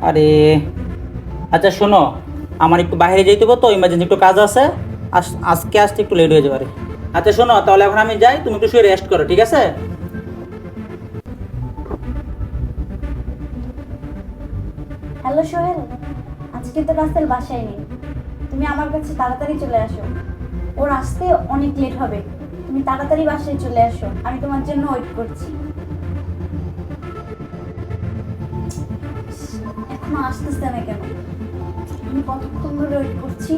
আরে আচ্ছা শোনো, আমার একটু বাইরে যেতে হবে, তো ইমার্জেন্সি একটু কাজ আছে। আজকে আসতে একটু লেট হয়ে যাবে আরে। আচ্ছা শোনো, তাহলে এখন আমি যাই, তুমি একটু শুয়ে রেস্ট করো, ঠিক আছে? হ্যালো সোহেল, আজকে তো রাসেল বাসায় নেই। তুমি আমার কাছে তাড়াতাড়ি চলে আসো, ওর আসতে অনেক লেট হবে। তুমি তাড়াতাড়ি বাসায় চলে আসো, আমি তোমার জন্য ওয়েট করছি। এখনো আসতেছে না কেন? আমি কতক্ষণ ধরে ওয়েট করছি।